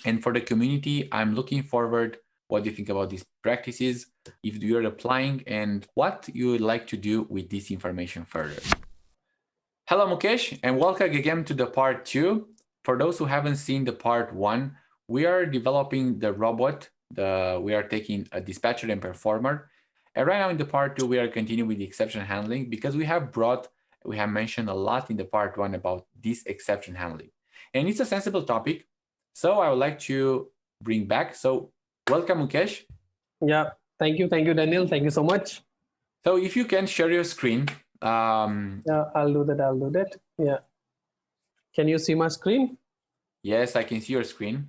And for the community, I'm looking forward what do you think about these practices, if you're applying, and what you would like to do with this information further. Hello, Mukesh, and welcome again to the part 2. For those who haven't seen the part 1, we are developing the robot. We are taking a dispatcher and performer. And right now in the part 2, we are continuing with the exception handling because we have mentioned a lot in the part 1 about this exception handling. And it's a sensible topic. So I would like to bring back. So welcome, Mukesh. Yeah, thank you, Daniel. Thank you so much. So if you can share your screen. Yeah, I'll do that. Yeah. Can you see my screen? Yes, I can see your screen.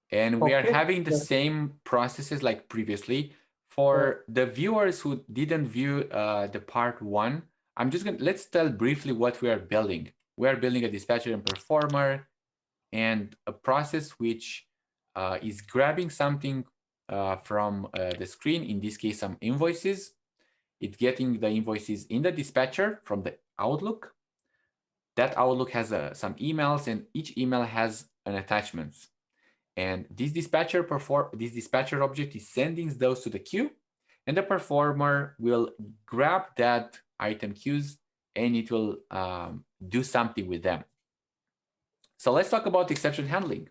And we are having the same processes like previously. For the viewers who didn't view the part 1, let's tell briefly what we are building. We are building a dispatcher and performer and a process which is grabbing something from the screen, in this case, some invoices. It's getting the invoices in the dispatcher from the Outlook. That Outlook has some emails, and each email has an attachment. And this dispatcher object is sending those to the queue, and the performer will grab that item queues and it will do something with them. So let's talk about exception handling.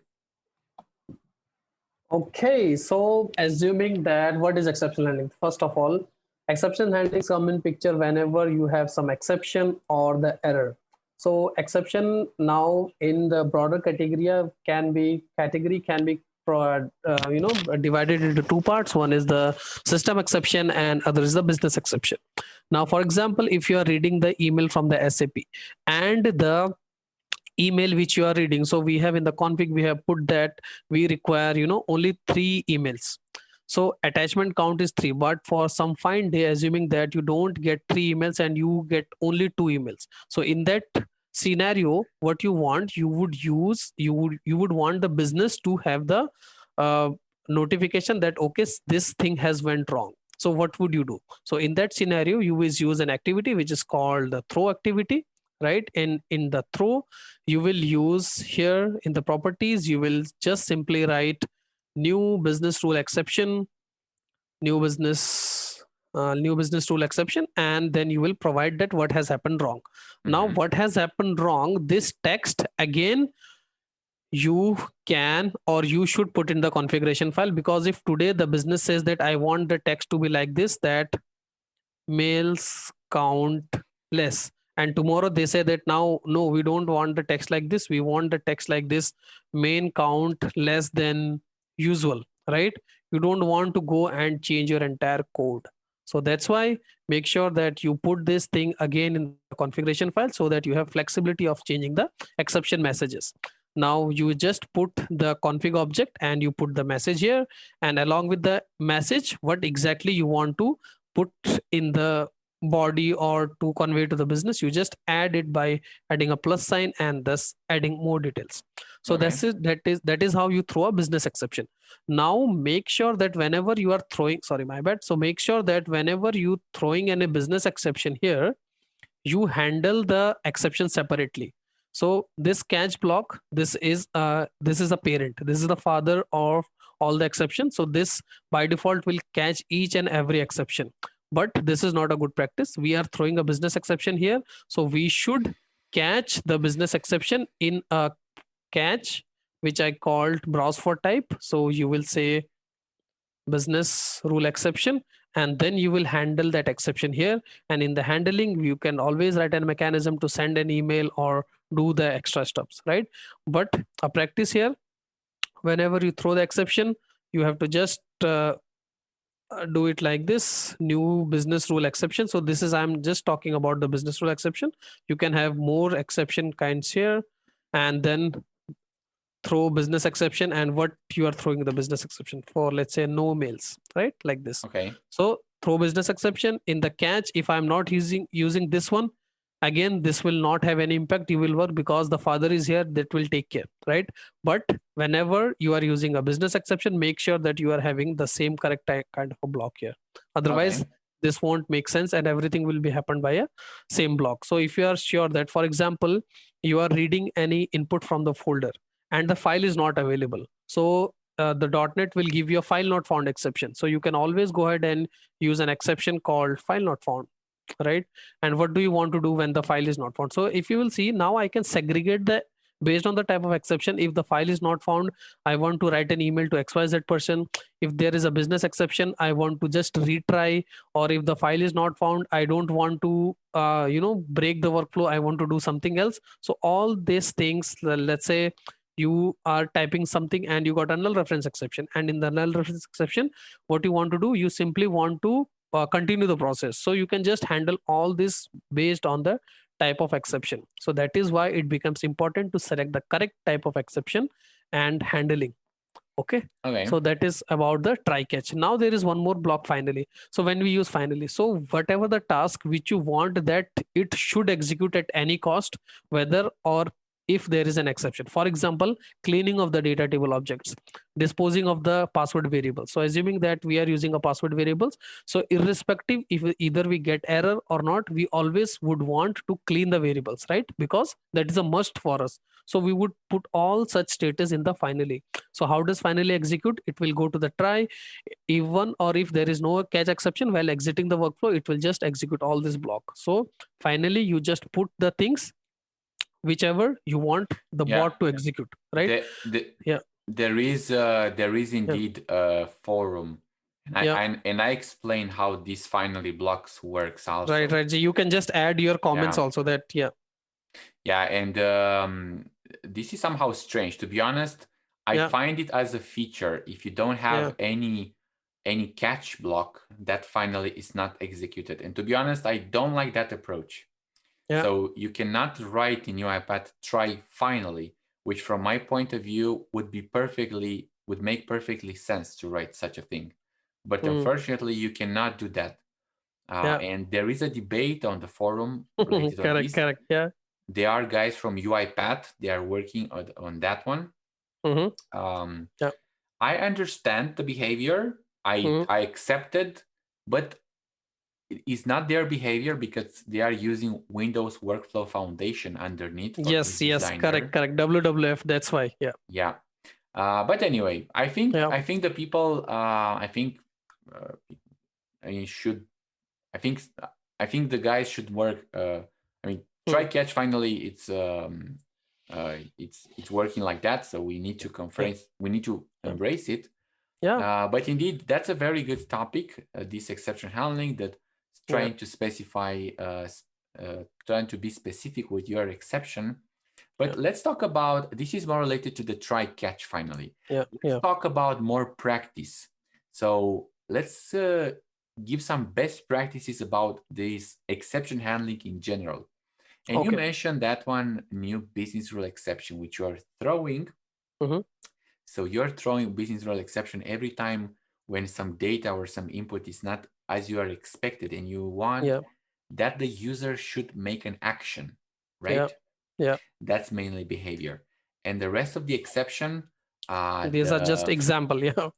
Okay, so assuming that what is exception handling? First of all, exception handling come in picture whenever you have some exception or the error. So exception now in the broader category can be divided into two parts. One is the system exception and other is the business exception. Now, for example, if you are reading the email from the SAP and the email which you are reading, so we have in the config, we have put that we require only 3 emails. So attachment count is 3, but for some fine day, assuming that you don't get 3 emails and you get only 2 emails. So in that scenario, what you want, you would want the business to have the notification that okay, this thing has went wrong. So what would you do? So in that scenario, you will use an activity which is called the throw activity, right? And in the throw, you will use here in the properties, you will just simply write new business rule exception, new business rule exception, and then you will provide that what has happened wrong. Now what has happened wrong, this text again you can or you should put in the configuration file, because if today the business says that I want the text to be like this, that mails count less, and tomorrow they say that now no, we don't want the text like this, we want the text like this, main count less than usual, right? You don't want to go and change your entire code. So that's why make sure that you put this thing again in the configuration file so that you have flexibility of changing the exception messages. Now you just put the config object and you put the message here, and along with the message what exactly you want to put in the body or to convey to the business, you just add it by adding a plus sign and thus adding more details. So that is how you throw a business exception. Now make sure that whenever you are throwing, sorry, my bad. So make sure that whenever you throwing any business exception here, you handle the exception separately. So this catch block, this is a parent, this is the father of all the exceptions. So this by default will catch each and every exception, but this is not a good practice. We are throwing a business exception here, so we should catch the business exception in a catch which I called browse for type. So you will say business rule exception, and then you will handle that exception here. And in the handling, you can always write a mechanism to send an email or do the extra steps, right? But a practice here, whenever you throw the exception, you have to just do it like this, new business rule exception. So this is, I'm just talking about the business rule exception. You can have more exception kinds here, and then throw business exception, and what you are throwing the business exception for, let's say no mails, right? Like this. Okay. So throw business exception in the catch. If I'm not using this one, again, this will not have any impact. You will work because the father is here, that will take care, right? But whenever you are using a business exception, make sure that you are having the same correct kind of a block here. Otherwise, this won't make sense and everything will be happened by a same block. So if you are sure that, for example, you are reading any input from the folder and the file is not available. So the .NET will give you a file not found exception. So you can always go ahead and use an exception called file not found, right? And what do you want to do when the file is not found? So if you will see, now I can segregate the based on the type of exception. If the file is not found, I want to write an email to XYZ person. If there is a business exception, I want to just retry. Or if the file is not found, I don't want to break the workflow, I want to do something else. So all these things, let's say you are typing something and you got a null reference exception, and in the null reference exception, what you want to do, you simply want to continue the process. So you can just handle all this based on the type of exception. So that is why it becomes important to select the correct type of exception and handling. Okay. Okay. So that is about the try catch. Now there is one more block, finally. So when we use finally, so whatever the task which you want that it should execute at any cost, whether or if there is an exception. For example, cleaning of the data table objects, disposing of the password variable. So assuming that we are using a password variables, so irrespective if either we get error or not, we always would want to clean the variables, right? Because that is a must for us. So we would put all such status in the finally. So how does finally execute? It will go to the try, even or if there is no catch exception while exiting the workflow, it will just execute all this block. So finally, you just put the things whichever you want the Yeah. bot to execute, right? Yeah. There is Yeah. indeed a forum, and Yeah. I explain how these finally blocks works also. Right. So you can just add your comments Yeah. also that, yeah. Yeah, and this is somehow strange. To be honest, I Yeah. find it as a feature. If you don't have any catch block, that finally is not executed. And to be honest, I don't like that approach. Yeah. So you cannot write in UiPath try finally, which from my point of view would make perfectly sense to write such a thing. But unfortunately, you cannot do that. And there is a debate on the forum related to this. Correct. Yeah. There are guys from UiPath. They are working on that one. Yeah. I understand the behavior. I accept it, but it is not their behavior because they are using Windows Workflow Foundation underneath. Yes. Correct. WWF. That's why. Yeah. Yeah. But anyway, I think the people. I think the guys should work. Try catch finally. It's working like that. So we need to we need to embrace it. Yeah. But indeed, that's a very good topic. This exception handling that trying to specify, trying to be specific with your exception. But let's talk about, this is more related to the try catch finally. Let's talk about more practice. So let's give some best practices about this exception handling in general. And you mentioned that one new business rule exception, which you are throwing. So you're throwing business rule exception every time when some data or some input is not as you are expected, and you want that the user should make an action, right? Yeah. That's mainly behavior. And the rest of the exception, these are just example. Yeah.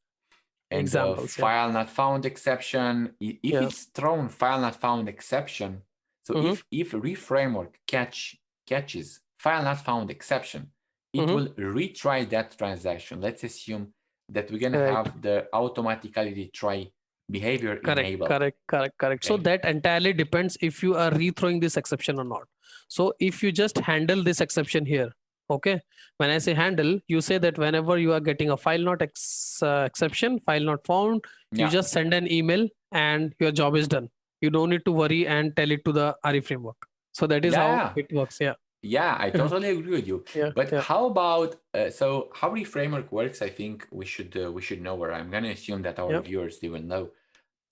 And examples, file not found exception. If it's thrown file not found exception, so if reframework catches file not found exception, it will retry that transaction. Let's assume that we're gonna have the automatically try behavior enabled. Correct. Okay. So that entirely depends if you are rethrowing this exception or not. So if you just handle this exception here, okay, when I say handle, you say that whenever you are getting a file not exception, file not found, you just send an email and your job is done. You don't need to worry and tell it to the RE framework. So that is how it works. Yeah, I totally agree with you. But how about so how the framework works? I think we should know, or I'm gonna assume that our viewers they will know.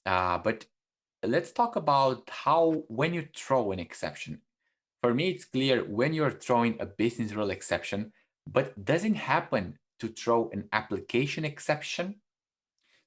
But let's talk about how when you throw an exception. For me, it's clear when you're throwing a business rule exception, but doesn't happen to throw an application exception.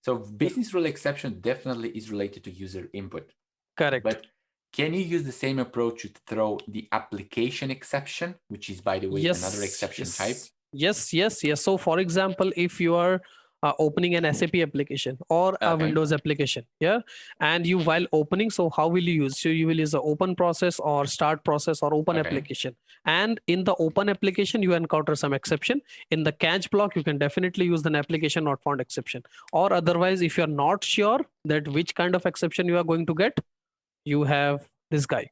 So business rule exception definitely is related to user input. Correct. But can you use the same approach to throw the application exception, which is, by the way, another exception type? Yes. So for example, if you are opening an SAP application or a Windows application. Yeah. And you, while opening, so how will you use? So you will use the open process or start process or open application. And in the open application, you encounter some exception. In the catch block, you can definitely use an application not found exception. Or otherwise, if you're not sure that which kind of exception you are going to get, you have this guy,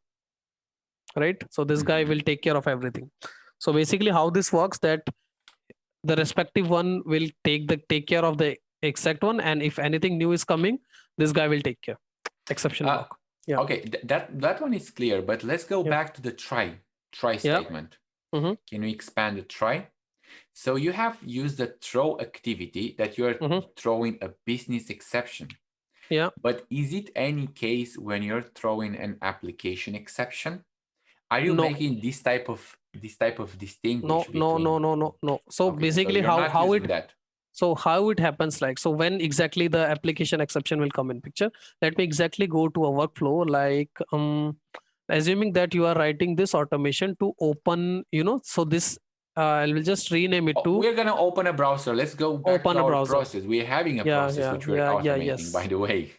right? So this guy will take care of everything. So basically how this works, that the respective one will take care of the exact one, and if anything new is coming, this guy will take care. Exception block. Yeah. Okay, that one is clear, but let's go back to the try statement. Can we expand the try? So you have used the throw activity that you are throwing a business exception. Yeah. But is it any case when you're throwing an application exception? Are you making this type of distinguish between? No. So basically how it happens, like, so when exactly the application exception will come in picture, let me exactly go to a workflow, like assuming that you are writing this automation to open, so this I will just rename it to. We're gonna open a browser. Let's go back to our process. We're having a process which we're automating, by the way.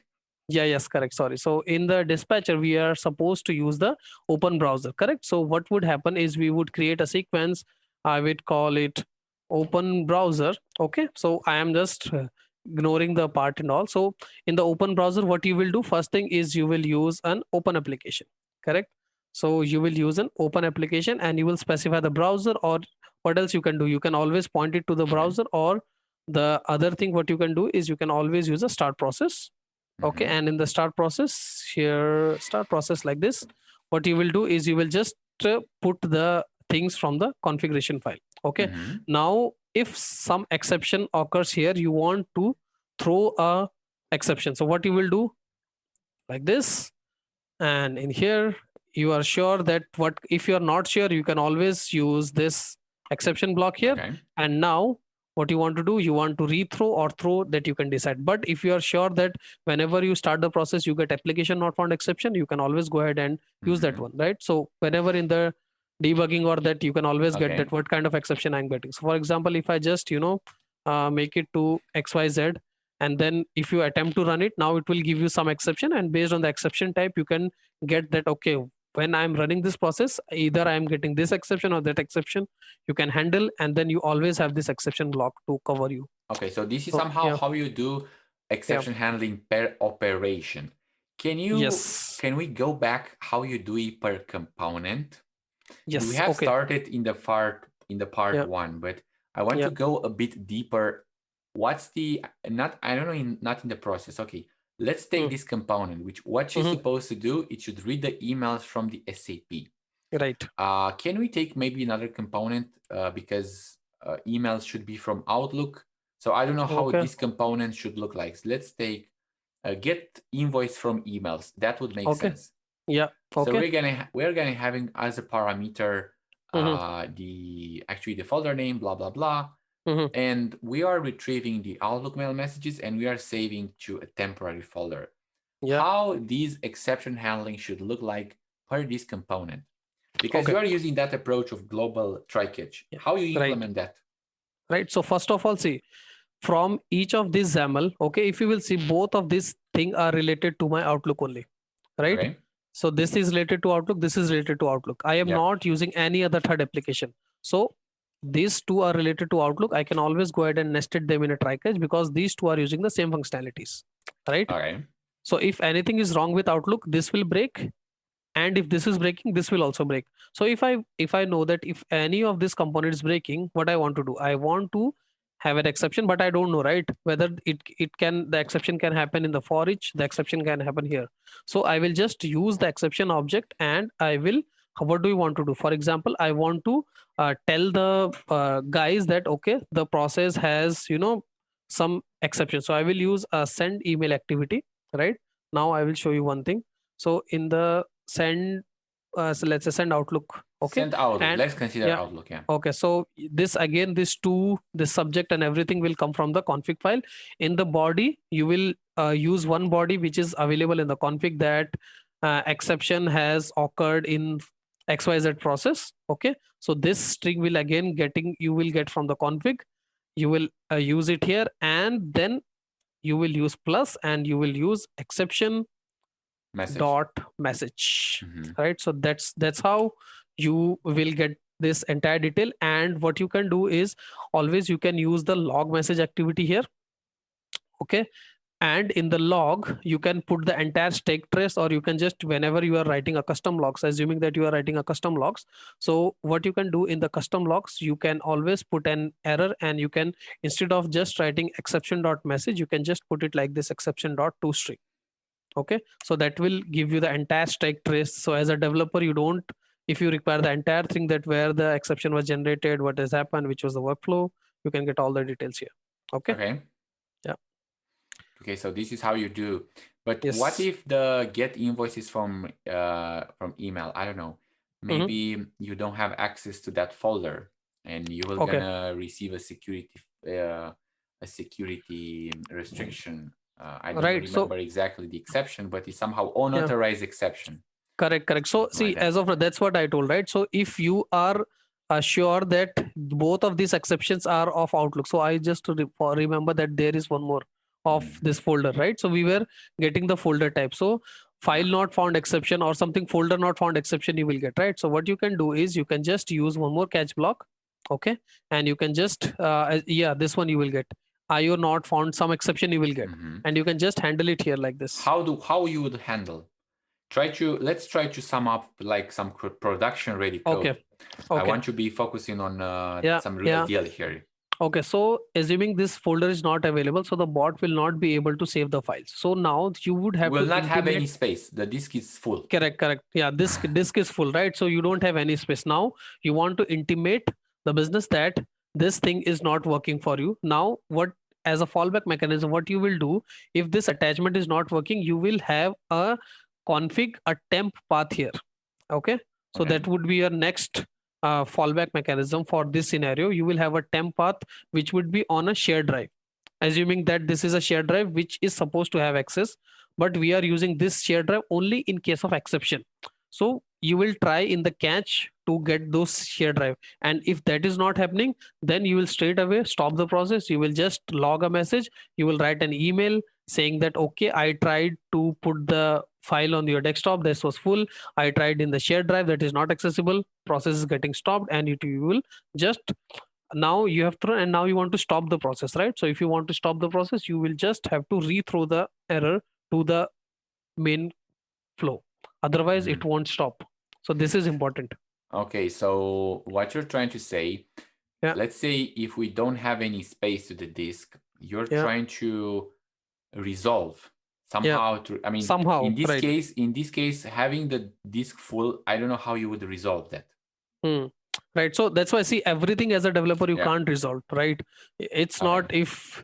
Yes, correct. Sorry. So in the dispatcher, we are supposed to use the open browser, correct? So what would happen is we would create a sequence. I would call it open browser. Okay. So I am just ignoring the part and all. So in the open browser, what you will do first thing is you will use an open application, correct? So you will use an open application and you will specify the browser, or what else you can do? You can always point it to the browser, or the other thing what you can do is you can always use a start process. Okay. And in the start process here, start process like this, what you will do is you will just put the things from the configuration file. Okay. Now if some exception occurs here, you want to throw a exception. So what you will do, like this, and in here you are sure that what, if you are not sure, you can always use this exception block here. And now what you want to do, you want to rethrow or throw, that you can decide. But if you are sure that whenever you start the process you get application not found exception, you can always go ahead and use that one, right? So whenever in the debugging or that, you can always get that what kind of exception I'm getting. So for example, if I just make it to XYZ, and then if you attempt to run it, now it will give you some exception, and based on the exception type you can get that, okay, when I'm running this process, either I'm getting this exception or that exception, you can handle, and then you always have this exception block to cover you. Okay, so this is somehow how you do exception handling per operation. Can we go back how you do it per component? Yes. We have started in the part one, but I want to go a bit deeper. What's the not in the process. Okay, let's take this component, what you're supposed to do, it should read the emails from the SAP. Right. Can we take maybe another component because emails should be from Outlook. So I don't know how this component should look like. So let's take get invoice from emails. That would make sense. Yeah. So we're gonna having as a parameter the folder name, blah blah blah. And we are retrieving the Outlook mail messages and we are saving to a temporary folder. How these exception handling should look like per this component, because you are using that approach of global try-catch. How you implement that? Right. So first of all, see, from each of these XAML, okay, if you will see, both of these things are related to my Outlook only, right? So this is related to Outlook, this is related to Outlook. I am not using any other third application. So these two are related to Outlook. I can always go ahead and nested them in a try-catch because these two are using the same functionalities, right? So if anything is wrong with Outlook, this will break. And if this is breaking, this will also break. So if I know that if any of this component is breaking, what I want to do, I want to have an exception, but I don't know, right, whether the exception can happen in the for each, the exception can happen here. So I will just use the exception object and I will, what do you want to do? For example, I want to tell the guys that, okay, the process has, some exception. So I will use a send email activity, right? Now I will show you one thing. So in the send, so let's say send Outlook. Okay. Send Outlook. And let's consider Outlook. Yeah. Okay. So this again, this subject and everything will come from the config file. In the body, you will use one body which is available in the config, that exception has occurred in XYZ process. Okay. So this string will again you will get from the config. You will use it here, and and then you will use plus and you will use exception Message. dot message, right? So that's how you will get this entire detail. And what you can do is always you can use the log message activity here. Okay, and in the log you can put the entire stake trace, or you can just, whenever you are writing a custom logs, assuming that you are writing a custom logs, so what you can do in the custom logs, you can always put an error, and you can, instead of just writing exception dot message, you can just put it like this, exception dot toString. Okay, so that will give you the entire stake trace. So as a developer, you don't, if you require the entire thing, that where the exception was generated, what has happened, which was the workflow, you can get all the details here. Okay. Yeah. Okay, so this is how you do. But Yes. what if the get invoices from email? I don't know. Maybe you don't have access to that folder, and you will gonna receive a security restriction. I don't remember exactly the exception, but it's somehow unauthorized exception. Correct. So see, as of that's what I told, right? So if you are sure that both of these exceptions are of Outlook, so I just remember that there is one more of this folder, right? So we were getting the folder type. So file not found exception or something, folder not found exception you will get, right? So what you can do is you can just use one more catch block. Okay, and you can just this one you will get IO not found some exception you will get, and you can just handle it here like this. How you would handle? Let's try to sum up like some production ready code. Okay. I want to be focusing on some real deal here. Okay, so assuming this folder is not available, so the bot will not be able to save the files. So now you would have will not have any space. The disk is full. Correct. Yeah, this disk is full, right? So you don't have any space. Now you want to intimate the business that this thing is not working for you. Now, what, as a fallback mechanism, what you will do, if this attachment is not working, you will have a config a temp path here. Okay, so that would be your next fallback mechanism for this scenario. You will have a temp path which would be on a shared drive, assuming that this is a shared drive which is supposed to have access, but we are using this shared drive only in case of exception. So you will try in the catch to get those shared drive, and if that is not happening, then you will straight away stop the process. You will just log a message, you will write an email saying that, okay, I tried to put the file on your desktop, this was full, I tried in the shared drive, that is not accessible, process is getting stopped, and you will just, now you have to, and now you want to stop the process, right? So if you want to stop the process, you will just have to rethrow the error to the main flow, otherwise it won't stop. So this is important. Okay, so what you're trying to say, let's say if we don't have any space to the disk, you're trying to resolve somehow somehow, in this case having the disk full, I don't know how you would resolve that. Right, so that's why, see, everything as a developer you can't resolve, right? It's not, if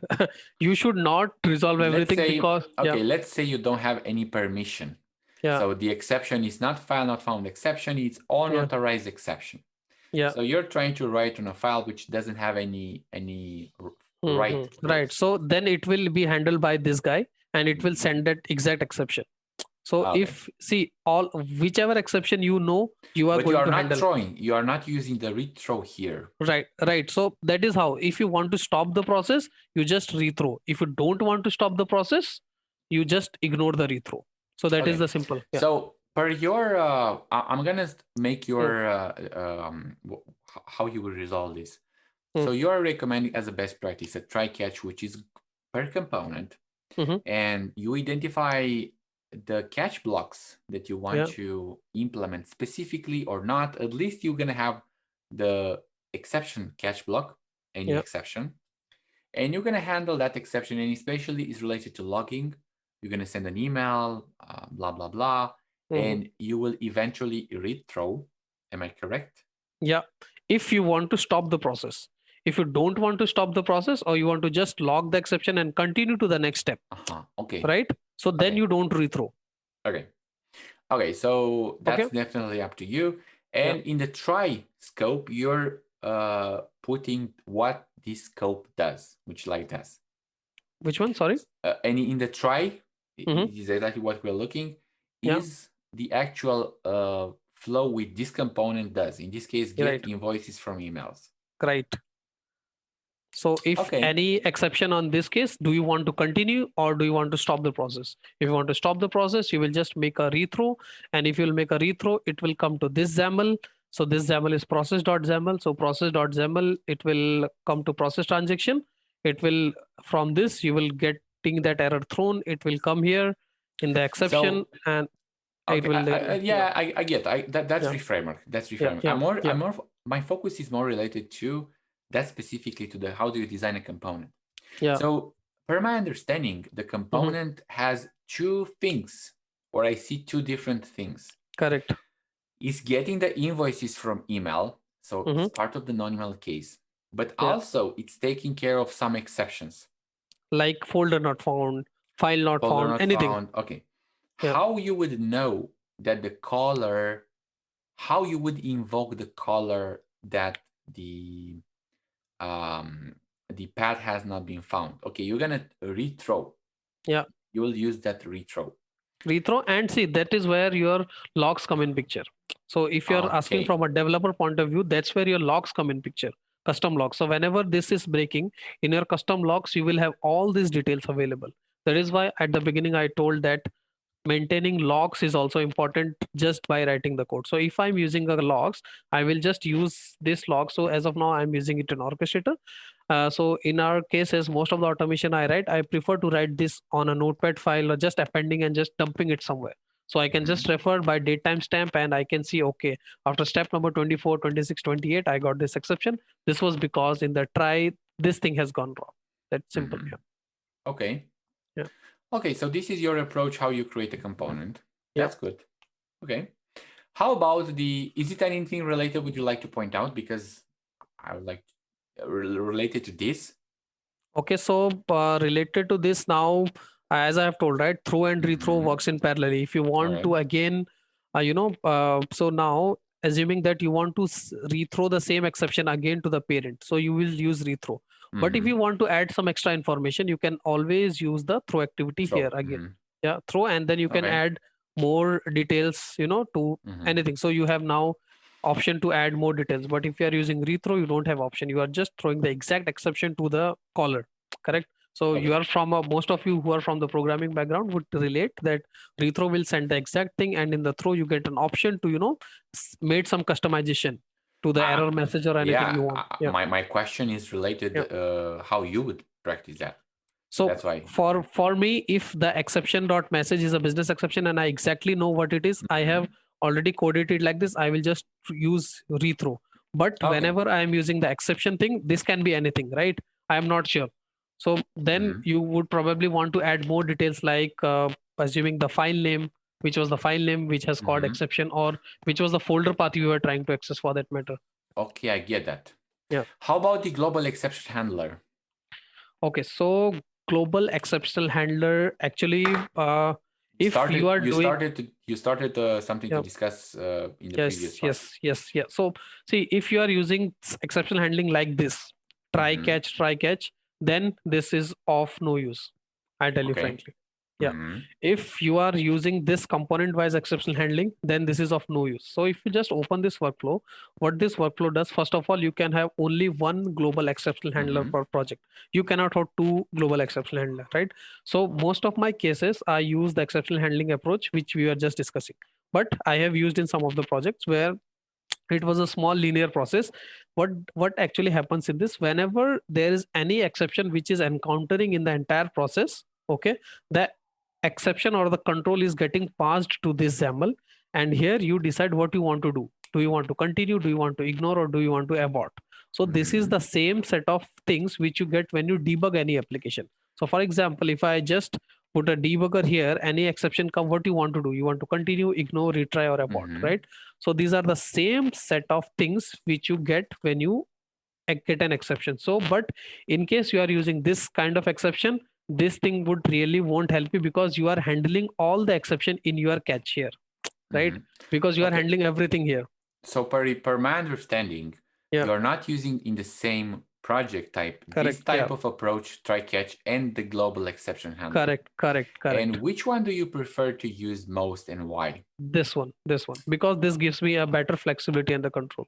you should not resolve everything, because let's say you don't have any permission. So the exception is not file not found exception, it's unauthorized exception. So you're trying to write on a file which doesn't have any right. So then it will be handled by this guy, and it will send that exact exception. So if, see, all whichever exception you know, you are going to handle. You are not using the rethrow here. Right. So that is how, if you want to stop the process, you just rethrow. If you don't want to stop the process, you just ignore the rethrow. So that is the simple. So per your, I'm gonna make your how you will resolve this. So you are recommending as a best practice a try catch, which is per component, and you identify the catch blocks that you want to implement specifically or not. At least you're gonna have the exception catch block, any exception, and you're gonna handle that exception, and especially is related to logging. You're gonna send an email, blah blah blah, and you will eventually rethrow. Am I correct? Yeah, if you want to stop the process. If you don't want to stop the process, or you want to just log the exception and continue to the next step, right? So then you don't rethrow. Okay, so that's definitely up to you. And in the try scope, you're putting what this scope does, which like does. Which one? Sorry. And in the try, is exactly what we're looking, is the actual flow with this component does. In this case, get invoices from emails. Right. So if any exception on this case, do you want to continue or do you want to stop the process? If you want to stop the process, you will just make a rethrow. And if you'll make a rethrow, it will come to this XAML. So this XAML is process.xaml. So process.xaml, it will come to process transaction. It will, from this, you will getting that error thrown. It will come here in the exception, and it will I get that's reframer. That's reframer. I'm more my focus is more related to that, specifically to the how do you design a component. So per my understanding, the component has two things, or I see two different things. Correct. Is getting the invoices from email, so it's part of the non-email case, but also it's taking care of some exceptions, like folder not found, file not found, anything. Okay. How you would know that the caller, how you would invoke the caller that the path has not been found? Okay, you're gonna rethrow. Yeah. You will use that rethrow. And see, that is where your logs come in picture. So if you're asking from a developer point of view, that's where your logs come in picture. Custom logs. So whenever this is breaking in your custom logs, you will have all these details available. That is why at the beginning I told that maintaining logs is also important just by writing the code. So if I'm using a logs, I will just use this log. So as of now, I'm using it in orchestrator. So in our cases, most of the automation I write, I prefer to write this on a notepad file or just appending and just dumping it somewhere. So I can just refer by date timestamp and I can see, okay, after step number 24, 26, 28, I got this exception. This was because in the try, this thing has gone wrong. That's simple. Okay. Yeah. Okay, so this is your approach, how you create a component. That's good. Okay. How about is it anything related would you like to point out? Because I would like related to this. Okay, so related to this now, as I have told, right, throw and rethrow works in parallel. If you want to again, so now assuming that you want to rethrow the same exception again to the parent, so you will use rethrow. But if you want to add some extra information, you can always use the throw activity here again. Yeah, throw, and then you can add more details, to anything. So you have now option to add more details. But if you are using rethrow, you don't have option. You are just throwing the exact exception to the caller. Correct. So you are from most of you who are from the programming background would relate that rethrow will send the exact thing, and in the throw you get an option to made some customization to the error message or anything you want. My question is related how you would practice that. So that's why for me, if the exception dot message is a business exception and I exactly know what it is, I have already coded it like this. I will just use rethrow. But whenever I am using the exception thing, this can be anything, right? I am not sure. So then you would probably want to add more details like assuming the file name, which was the file name which has called exception, or which was the folder path you were trying to access for that matter. Okay, I get that. Yeah. How about the global exception handler? Okay, so global exception handler actually you started something to discuss in the previous part. Yes. So see, if you are using exception handling like this, try catch, then this is of no use. I tell you frankly. If you are using this component wise exception handling, then this is of no use. So if you just open this workflow, what this workflow does, first of all, you can have only one global exception handler per project. You cannot have two global exception handler, right? So most of my cases, I use the exception handling approach, which we were just discussing. But I have used in some of the projects where it was a small linear process. What actually happens in this, whenever there is any exception which is encountering in the entire process, okay, the exception or the control is getting passed to this XAML, and here you decide what you want to do. Do you want to continue, do you want to ignore, or do you want to abort? So this is the same set of things which you get when you debug any application. So for example, if I just put a debugger here, any exception come, what you want to do? You want to continue, ignore, retry, or abort, right? So these are the same set of things which you get when you get an exception. So but in case you are using this kind of exception, this thing would really won't help you because you are handling all the exception in your catch here, right? Because you are handling everything here. So per my understanding, you are not using in the same project type this type of approach, try catch, and the global exception handler. Correct. And which one do you prefer to use most and why? This one, because this gives me a better flexibility and the control.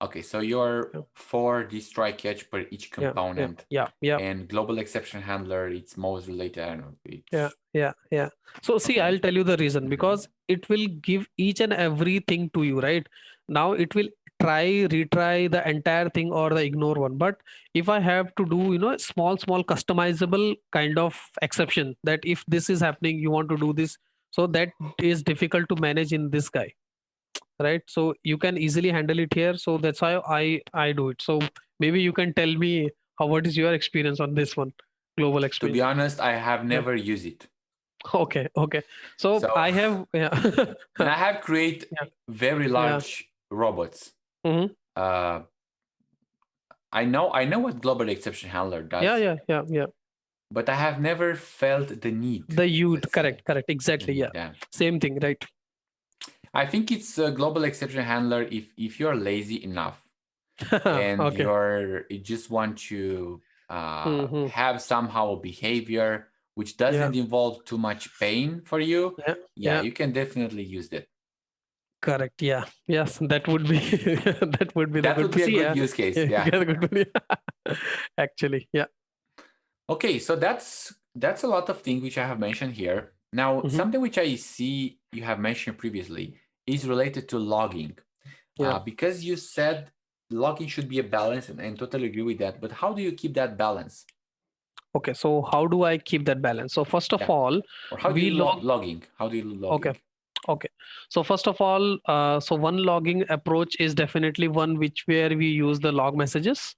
Okay, so you're Yeah, for this try catch per each yeah, yeah, component, yeah, yeah, and global exception handler, it's most related. I don't know yeah, which. yeah, yeah. So see, Okay. I'll tell you the reason, Mm-hmm. because it will give each and everything to you, right? Now it will try, retry the entire thing or the ignore one. But if I have to do, small customizable kind of exception, that if this is happening, you want to do this, so that is difficult to manage in this guy, right? So you can easily handle it here. So that's why I do it. So maybe you can tell me how, what is your experience on this one, global To be experience. honest, I have Yeah. never used it. Okay, okay. So So, I have, yeah. and I have create Yeah, very yeah. large robots. Hmm. Uh, I know what global exception handler Yeah, does, yeah, yeah, yeah. but I have never felt the need. The youth, Let's say correct, the exactly. need. Yeah, Yeah. same thing, right? I think it's a global exception handler if you're lazy enough and Okay. you just want to Hmm. have somehow a behavior which Yeah, doesn't involve too much pain for you. yeah, Yeah, yeah. you can definitely use that. Correct. Yeah. Yes, that would be that would be the That good would to be a see. good Yeah. use case. Yeah, Yeah. good to be. Actually, yeah. Okay, so that's a lot of things which I have mentioned here. Now, Hmm. something which I see you have mentioned previously is related to logging. Yeah. Because you said logging should be a balance, and totally agree with that. But how do you keep that balance? Okay. So how do I keep that balance? So first of Yeah. all, Or how do we you do log. logging? How do you do Okay. logging? Okay. So first of all, so one logging approach is definitely one which where we use the log messages.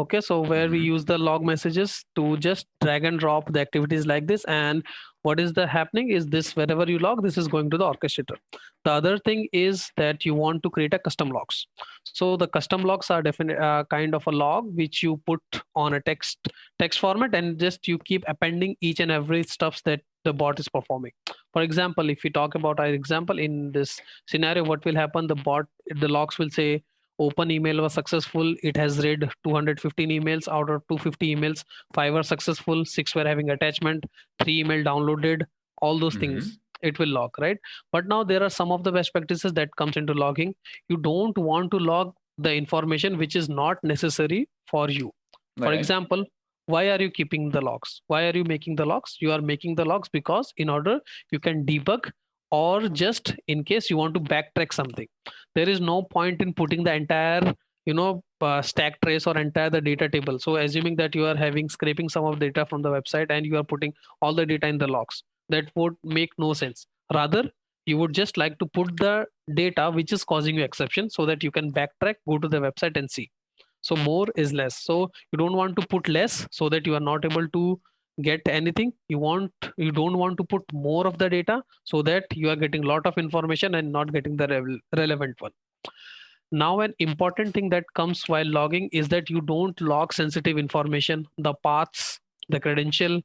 Okay, so where we Mm-hmm. use the log messages to just drag and drop the activities like this, and what is the happening is this: wherever you log, this is going to the orchestrator. The other thing is that you want to create a custom logs. So the custom logs are definite kind of a log which you put on a text format, and just you keep appending each and every stuffs that the bot is performing. For example, if we talk about our example in this scenario, what will happen? The logs will say open email was successful. It has read 215 emails. Out of 250 emails, 5 were successful, 6 were having attachment, 3 email downloaded, all those Mm-hmm. things it will log, right? But now there are some of the best practices that comes into logging. You don't want to log the information which is not necessary for you. For Okay. example, why are you keeping the logs? Why are you making the logs? You are making the logs because in order you can debug, or just in case you want to backtrack something. There is no point in putting the entire stack trace or entire the data table. So assuming that you are having scraping some of the data from the website and you are putting all the data in the logs, that would make no sense. Rather, you would just like to put the data which is causing you exception so that you can backtrack, go to the website and see. So more is less. So you don't want to put less so that you are not able to get anything. You don't want to put more of the data so that you are getting lot of information and not getting the relevant one. Now an important thing that comes while logging is that you don't log sensitive information, the paths, the credential,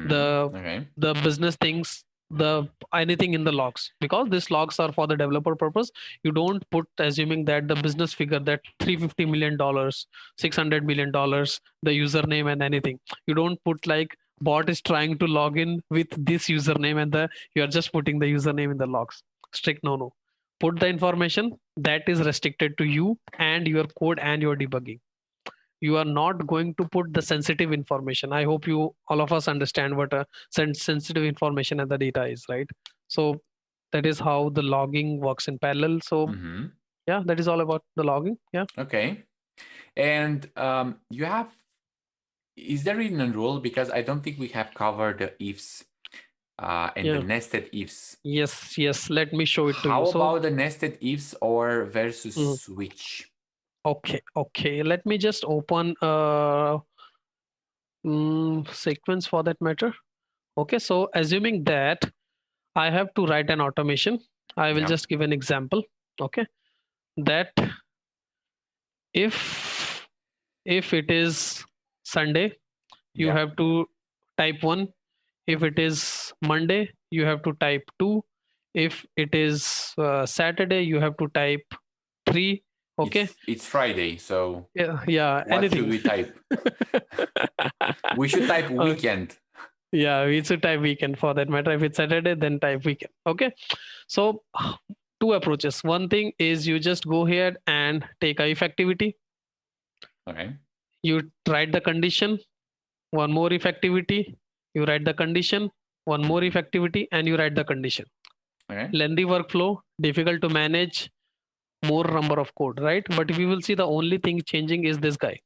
the Mm-hmm. Okay. business things, the anything in the logs, because these logs are for the developer purpose. You don't put, assuming that the business figure, that $350 million, $600 million, the username and anything. You don't put like bot is trying to log in with this username and the you are just putting the username in the logs. Strict no. Put the information that is restricted to you and your code and your debugging. You are not going to put the sensitive information. I hope you all of us understand what a sensitive information and the data is, right? So that is how the logging works in parallel. So Mm-hmm. yeah, that is all about the logging. Yeah. Okay. And you have, is there even a rule? Because I don't think we have covered the ifs and the Yeah. nested ifs. Yes, let me show it to you. How So about the nested ifs or versus mm, switch? okay, let me just open sequence for that matter. Okay, so assuming that I have to write an automation, I will Yeah. just give an example. Okay, that if it is Sunday, you Yeah. have to type 1. If it is Monday, you have to type 2. If it is Saturday, you have to type 3. Okay. It's Friday, so Yeah, what should anything. we type? We should type Okay. weekend. Yeah, we should type weekend for that matter. If it's Saturday, then type weekend. Okay. So two approaches. One thing is you just go ahead and take a if activity. Okay. You write the condition, one more if activity. You write the condition, one more if activity, and you write the condition. Okay. Lengthy workflow, difficult to manage, more number of code, right? But if you will see, the only thing changing is this guy.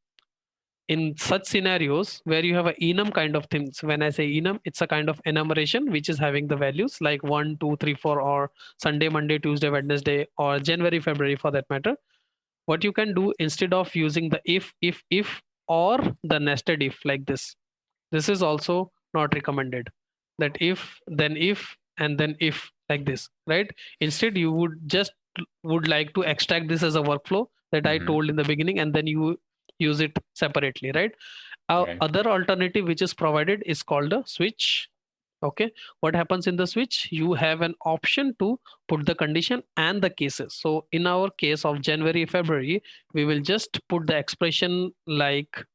In such scenarios where you have a enum kind of things, when I say enum, it's a kind of enumeration which is having the values like 1 2 3 4, or Sunday, Monday, Tuesday, Wednesday, or January, February for that matter. What you can do, instead of using the if or the nested if like this is also not recommended, that if and then if like this, right? Instead you would just would like to extract this as a workflow that I Mm-hmm. told in the beginning, and then you use it separately, right? Okay. Other alternative which is provided is called a switch. Okay, what happens in the switch, you have an option to put the condition and the cases. So in our case of January, February, we will just put the expression like,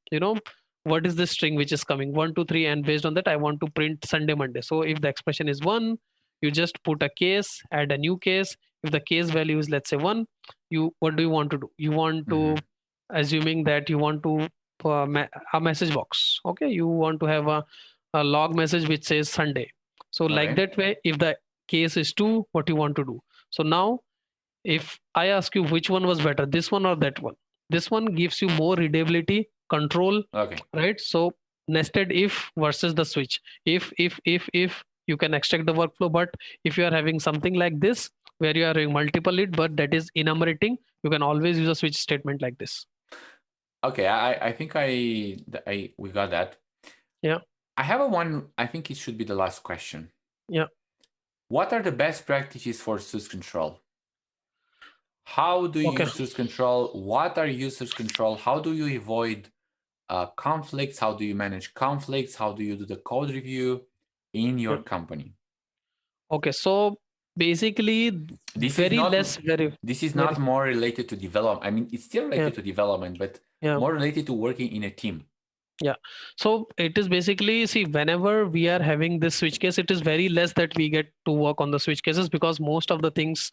what is the string which is coming, 1 2 3, and based on that I want to print Sunday, Monday. So if the expression is 1, you just put a case, add a new case. If the case value is, let's say, 1, you what do you want to do? You want to, Mm-hmm. assuming that you want to a message box. Okay, you want to have a log message which says Sunday. So like Okay. that way, if the case is 2, what you want to do? So now if I ask you which one was better, this one or that one, this one gives you more readability, control, Okay. right? So nested if versus the switch. If you can extract the workflow, but if you are having something like this where you are having multiple it but that is enumerating, you can always use a switch statement like this. Okay. I think we got that. Yeah. I have a one. I think it should be the last question. Yeah. What are the best practices for source control? How do you Okay. use source control? What are users control? How do you avoid conflicts? How do you manage conflicts? How do you do the code review in your Yeah. company? Okay. So basically, This is very not less, very, this is not very, more related to development. I mean, it's still yeah. related to development, but Yeah. more related to working in a team. Yeah. So it is basically, see, whenever we are having this switch case, it is very less that we get to work on the switch cases, because most of the things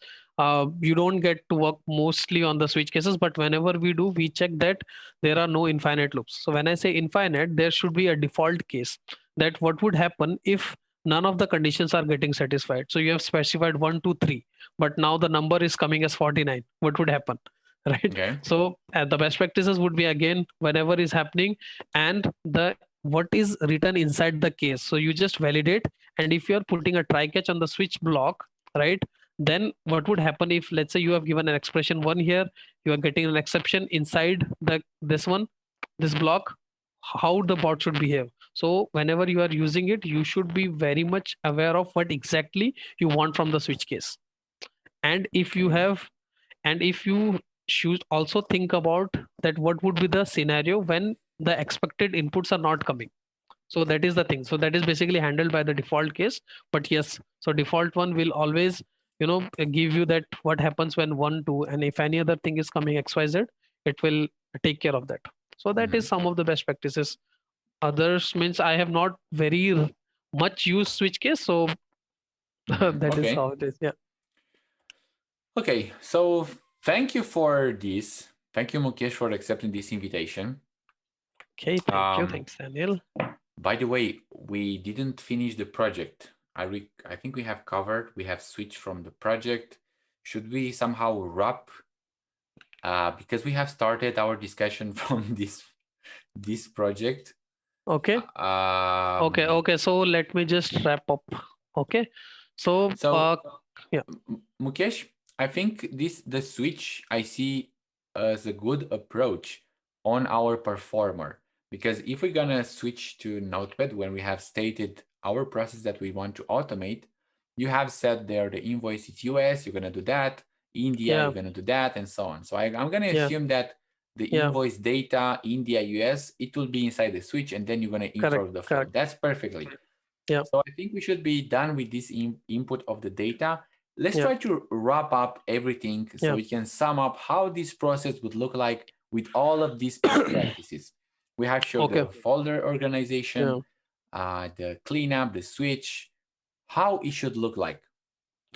you don't get to work mostly on the switch cases. But whenever we do, we check that there are no infinite loops. So when I say infinite, there should be a default case, that what would happen if none of the conditions are getting satisfied. So you have specified 1 2 3, but now the number is coming as 49. What would happen? Right. Okay. So the best practices would be, again, whenever is happening and the what is written inside the case, so you just validate. And if you're putting a try catch on the switch block, right, then what would happen if, let's say, you have given an expression 1 here, you are getting an exception inside the this one, this block, how the bot should behave. So whenever you are using it, you should be very much aware of what exactly you want from the switch case. And if you Okay. have, and if you should also think about that, what would be the scenario when the expected inputs are not coming. So that is the thing, so that is basically handled by the default case. But yes, so default one will always, give you that what happens when 1 2, and if any other thing is coming XYZ, it will take care of that. So that is Mm-hmm. some of the best practices. Others means I have not very much used switch case, so Mm-hmm. that is Okay. how it is. Yeah. Okay. So thank you for this. Thank you, Mukesh, for accepting this invitation. Okay, thank you, thanks, Daniel. By the way, we didn't finish the project. I think we have covered. We have switched from the project. Should we somehow wrap? Because we have started our discussion from this project. Okay. Okay. So let me just wrap up. Okay. So, So yeah. Mukesh, I think the switch I see as a good approach on our performer, because if we're gonna switch to Notepad when we have stated our process that we want to automate, you have said there the invoice is US, you're gonna do that, India, Yeah. you're gonna do that, and so on. So I'm gonna Yeah. assume that the Yeah. invoice data, India, US, it will be inside the switch, and then you're gonna intro Correct. the flow. Correct. That's perfectly. Yeah. So I think we should be done with this input of the data. Let's Yeah. try to wrap up everything so Yeah. we can sum up how this process would look like with all of these best practices. We have showed Okay. the folder Yeah. organization, the cleanup, the switch, how it should look like.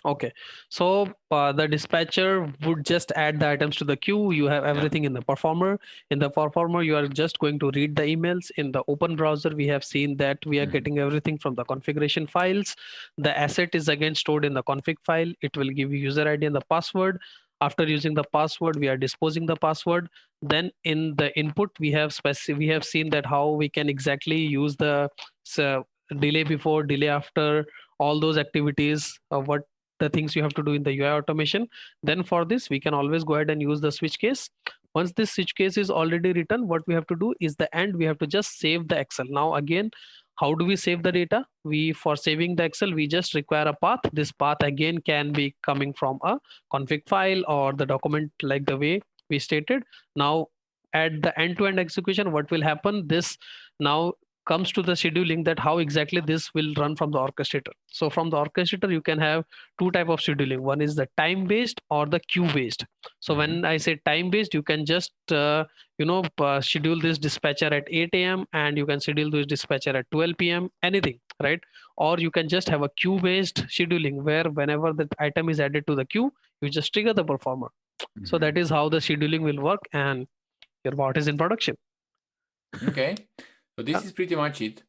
Okay, so the dispatcher would just add the items to the queue. You have Yeah. everything in the performer. In the performer, you are just going to read the emails. In the open browser, we have seen that we are Mhm. getting everything from the configuration files. The asset is again stored in the config file. It will give you user ID and the password. After using the password, we are disposing the password. Then in the input, we have seen that how we can exactly use the so, delay before, delay after, all those activities. What the things you have to do in the UI automation. Then for this, we can always go ahead and use the switch case. Once this switch case is already written, what we have to do is the end, we have to just save the Excel. Now again, how do we save the data? We, for saving the Excel, we just require a path. This path again can be coming from a config file or the document, like the way we stated. Now at the end-to-end execution, what will happen? This now comes to the scheduling, that how exactly this will run from the orchestrator. So from the orchestrator, you can have two type of scheduling. One is the time based or the queue based. So Mhm. when I say time based, you can just schedule this dispatcher at 8 a.m. and you can schedule this dispatcher at 12 p.m., anything, right? Or you can just have a queue based scheduling, where whenever the item is added to the queue, you just trigger the performer. So that Mhm. is how the scheduling will work, and your bot is in production. Okay. So Yeah, this is pretty much it.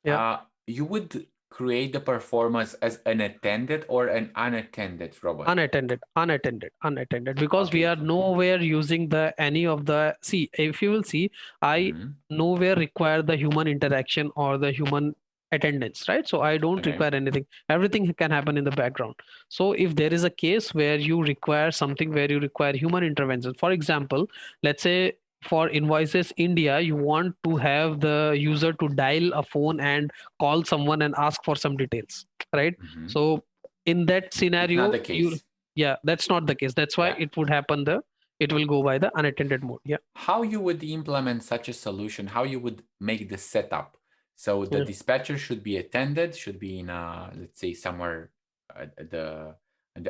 yeah. You would create the performance as an attended or an unattended robot. Unattended, because we Okay. are nowhere using the any of the, see, if you will see, I Mhm. nowhere require the human interaction or the human attendance, right? So I don't Okay. require anything. Everything can happen in the background. So if there is a case where you require something, where you require human intervention, for example, let's say for invoices India, you want to have the user to dial a phone and call someone and ask for some details, right? Mhm. So in that It's not scenario, the you, case. yeah, that's not the case. That's why Yeah. it would happen, the, it will go by the unattended mode. Yeah. How you would implement such a solution? How you would make the setup? So the Yeah. dispatcher should be attended, should be in let's say somewhere at the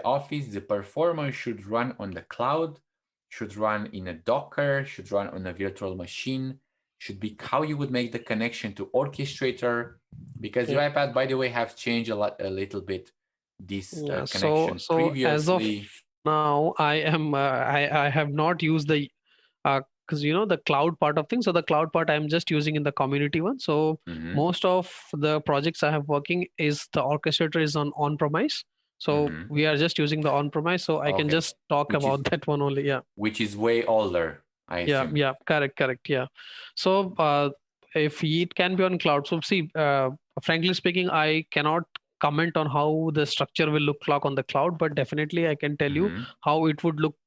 office. The performer should run on the cloud, should run in a Docker, should run on a virtual machine. Should be how you would make the connection to orchestrator, because Yeah. UiPath, by the way, have changed a little bit this Yeah. connection So as of previously. now, I have not used the because the cloud part of things. So the cloud part I'm just using in the community one. So Hmm. most of the projects I have working is the orchestrator is on premise. So Hmm. we are just using the on premise. So I can Okay, just talk which is about that one only. Yeah. which is way older, I Yeah, assume. yeah, correct, yeah. So if it can be on cloud, so see, frankly speaking, I cannot comment on how the structure will look like on the cloud, but definitely I can tell you Hmm. how it would look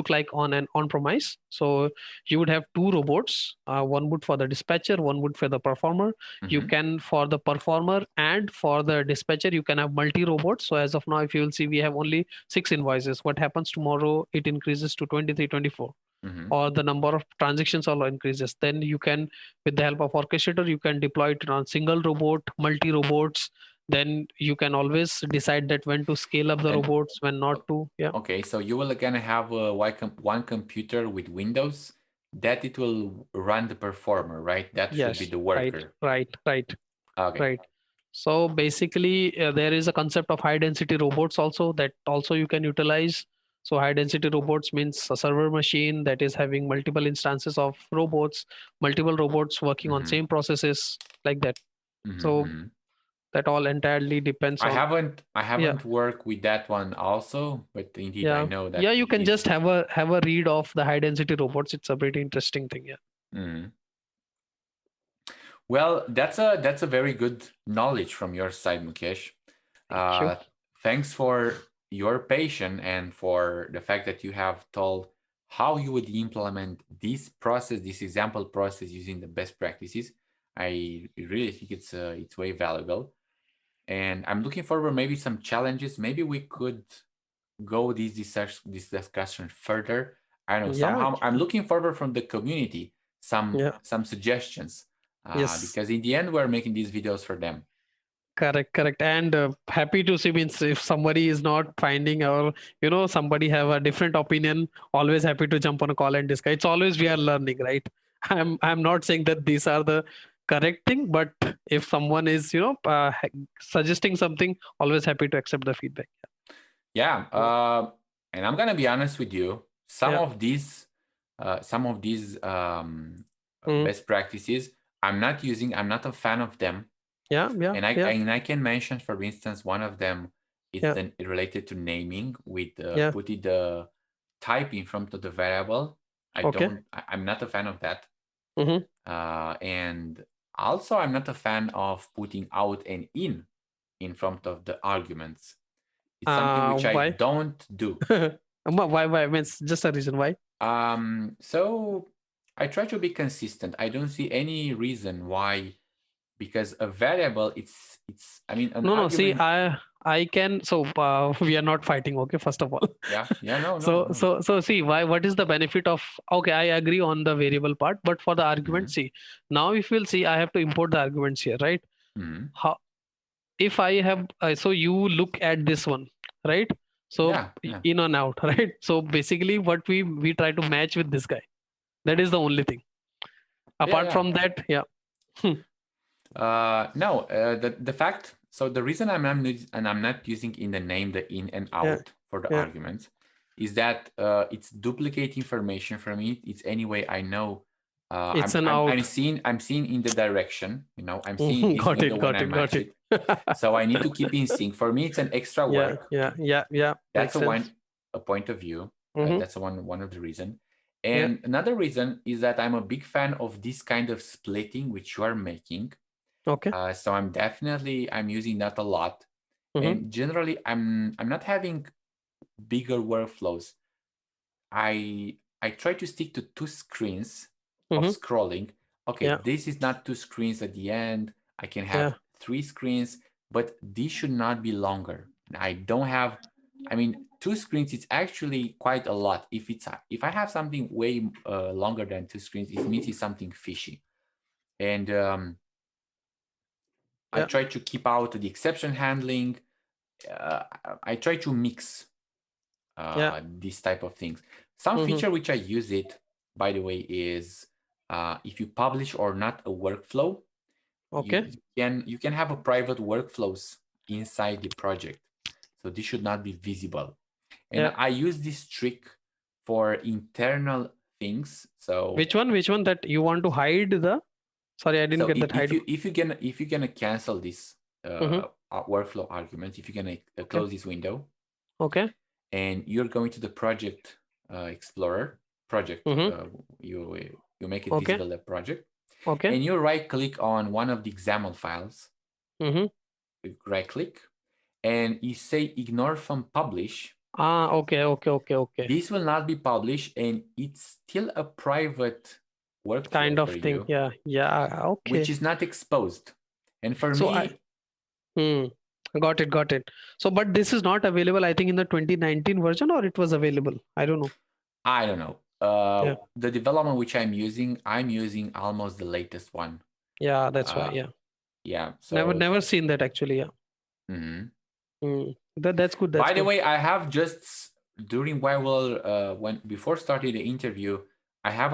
like on an on-premise. So you would have two robots, one would for the dispatcher, one would for the performer. You Hmm. can, for the performer and for the dispatcher, you can have multi robots. So as of now, if you will see, we have only 6 invoices. What happens tomorrow, it increases to 23, 24, Hmm. or the number of transactions all increases. Then you can, with the help of orchestrator, you can deploy it on single robot, multi robots. Then you can always decide that when to scale up the And robots, when not o- to. Yeah. okay, so you will again have one computer with Windows that it will run the performer, right? That should be Yes. the Right. worker. Okay. Right. So basically, there is a concept of high density robots also, that also you can utilize. So high density robots means a server machine that is having multiple instances of robots, multiple robots working on Hmm. same processes, like that. Hmm. So Hmm. that all entirely depends I on. haven't I Yeah, haven't worked with that one also, but indeed I yeah, know yeah, that you it can just is. have a read of the high density robots. It's a pretty interesting thing. Yeah. Mhm. Well, that's a very good knowledge from your side, Mukesh. Thank you. Uh, Thanks for your patience and for the fact that you have told how you would implement this process, this example process using the best practices. I really think it's way valuable, and I'm looking forward maybe some challenges. Maybe we could go this discussion further. I don't know, Yeah. somehow I'm looking forward from the community Yeah. some suggestions, Yes. because in the end we're making these videos for them. Correct. And happy to see, means if somebody is not finding, or somebody have a different opinion, always happy to jump on a call and discuss. It's always we are learning, right? I'm not saying that these are the correcting, but if someone is, suggesting something, always happy to accept the feedback. Yeah. And I'm gonna be honest with you. Some Yeah. of these best practices, I'm not using. I'm not a fan of them. Yeah. Yeah. And I can mention, for instance, one of them is Yeah. then related to naming with Yeah. putting the type in front of the variable. Okay. I'm not a fan of that. Mm-hmm. And also, I'm not a fan of putting out and in front of the arguments. It's something which I Why? don't do. Why? Means just a reason why. So I try to be consistent. I don't see any reason why, because a variable, it's I mean an No. See, argument. I can. So we are not fighting. Okay. First of all. Yeah. No. So see, why? What is the benefit of? Okay, I agree on the variable part, but for the argument, see, now if you'll see, I have to import the arguments here, right? Mm-hmm. How? If I have, so you look at this one, right? So Yeah. in and out, right? So basically, what we try to match with this guy. That is the only thing. Apart from that, yeah. No, the fact. So the reason I'm not using in the name the in and out for the arguments is that it's duplicate information for me. It's anyway I know. It's I'm seeing in the direction. I'm seeing this window when I match it. So I need to keep in sync. For me, it's an extra work. Yeah. That's a point of view. That's one of the reason. And another reason is that I'm a big fan of this kind of splitting which you are making. Okay. So I'm using that a lot. And generally I'm not having bigger workflows. I try to stick to 2 screens of scrolling. Okay, this is not 2 screens at the end. I can have 3 screens, but these should not be longer. I don't have, 2 screens is actually quite a lot. If I have something way longer than 2 screens, it means it's something fishy. And I try to keep out the exception handling. I try to mix these type of things. Some feature which I use it, by the way, is if you publish or not a workflow, you can have a private workflows inside the project. So this should not be visible. And I use this trick for internal things. So which one that you want to hide the? Sorry, I didn't get that. Hide. If you're gonna cancel this workflow arguments, if you're gonna close this window, okay, and you're going to the project explorer project, you make it visible, the project, and you right click on one of the XAML files, you right click, and you say ignore from publish. Okay. This will not be published, and it's still a private workflow kind of for thing. you, Okay. which is not exposed. And for me, got it. So, but this is not available, I think, in the 2019 version, or it was available. I don't know. The development which I'm using almost the latest one. Yeah, that's why. Yeah. So never seen that actually. Yeah. That's good. By the way, I have just during when before starting the interview, I have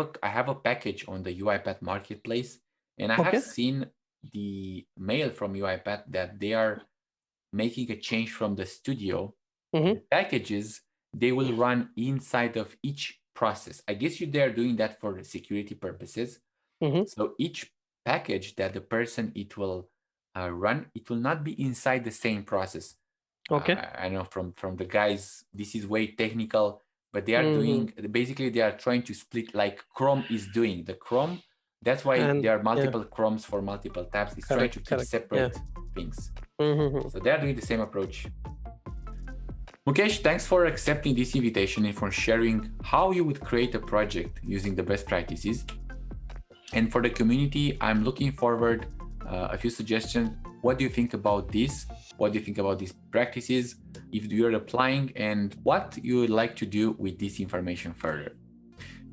a package on the UiPath marketplace, and I have seen the mail from UiPath that they are making a change from the studio. The packages, they will run inside of each process. I guess they're doing that for security purposes. So each package that the person it will run, it will not be inside the same process. I know from the guys, this is way technical, but they are doing, basically they are trying to split like Chrome is doing. The Chrome, that's why there are multiple Chromes for multiple tabs. It's trying to keep separate things. So they are doing the same approach. Mukesh, thanks for accepting this invitation and for sharing how you would create a project using the best practices. And for the community, I'm looking forward a few suggestions. What do you think about this? What do you think about these practices? If you're applying, and what you would like to do with this information further.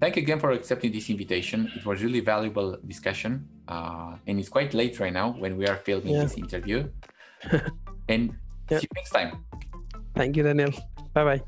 Thank you again for accepting this invitation. It was really valuable discussion. And it's quite late right now when we are filming this interview. And see you next time. Thank you, Daniel. Bye-bye.